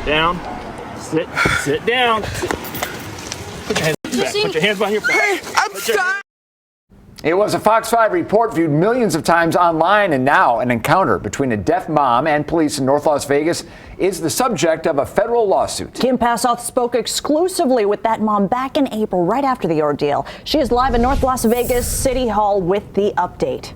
down, sit down. Put your hands back. Put your hands behind your back. Hey, I'm sorry. It was a Fox 5 report viewed millions of times online, and now an encounter between a deaf mom and police in North Las Vegas is the subject of a federal lawsuit. Kim Passoff spoke exclusively with that mom back in April, right after the ordeal. She is live in North Las Vegas City Hall with the update.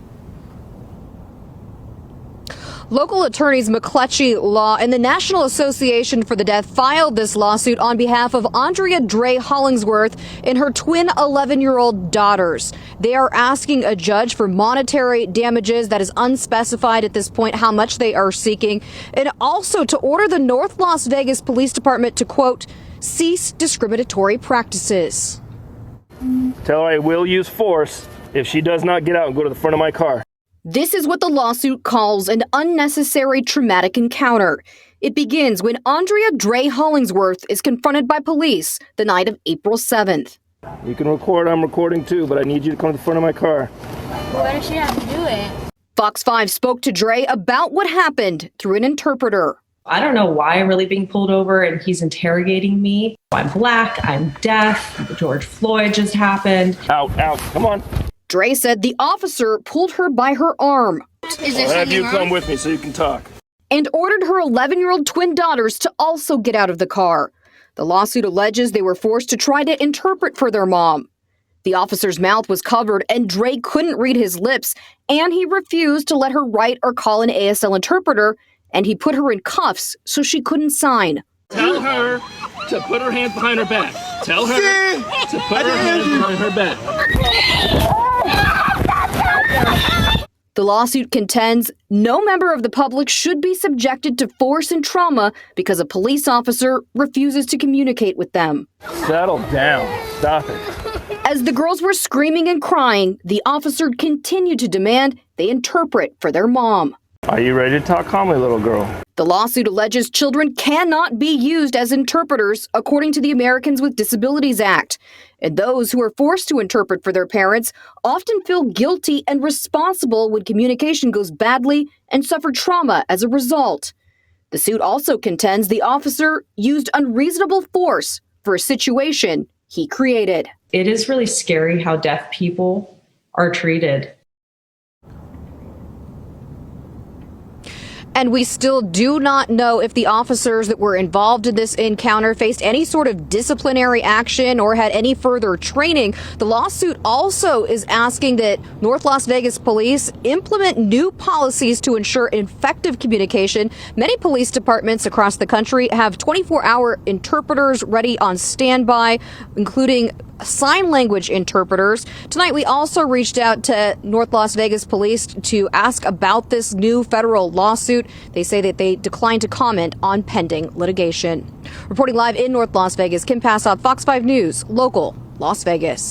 Local attorneys McCletchy Law and the National Association for the Deaf filed this lawsuit on behalf of Andrea Dre Hollingsworth and her twin 11-year-old daughters. They are asking a judge for monetary damages that is unspecified at this point how much they are seeking, and also to order the North Las Vegas Police Department to, quote, cease discriminatory practices. Tell her I will use force if she does not get out and go to the front of my car. This is what the lawsuit calls an unnecessary traumatic encounter. It begins when Andrea Dre Hollingsworth is confronted by police the night of April 7th. You can record, I'm recording too, but I need you to come to the front of my car. Why does she have to do it? Fox 5 spoke to Dre about what happened through an interpreter. I don't know why I'm really being pulled over and he's interrogating me. I'm black, I'm deaf, George Floyd just happened. Out, come on. Dre said the officer pulled her by her arm Is there I'll have you something come wrong? with me so you can talk. and ordered her 11-year-old twin daughters to also get out of the car. The lawsuit alleges they were forced to try to interpret for their mom. The officer's mouth was covered and Dre couldn't read his lips, and he refused to let her write or call an ASL interpreter, and he put her in cuffs so she couldn't sign. Tell her to put her hands behind her back. Tell her to put her hands behind her back. The lawsuit contends no member of the public should be subjected to force and trauma because a police officer refuses to communicate with them. Settle down. Stop it. As the girls were screaming and crying, the officer continued to demand they interpret for their mom. Are you ready to talk calmly, little girl? The lawsuit alleges children cannot be used as interpreters according to the Americans with Disabilities Act. And those who are forced to interpret for their parents often feel guilty and responsible when communication goes badly and suffer trauma as a result. The suit also contends the officer used unreasonable force for a situation he created. It is really scary how deaf people are treated. And we still do not know if the officers that were involved in this encounter faced any sort of disciplinary action or had any further training. The lawsuit also is asking that North Las Vegas police implement new policies to ensure effective communication. Many police departments across the country have 24-hour interpreters ready on standby, including sign language interpreters. Tonight, we also reached out to North Las Vegas police to ask about this new federal lawsuit. They say that they declined to comment on pending litigation. Reporting live in North Las Vegas, Kim Passoff, Fox 5 News, local Las Vegas.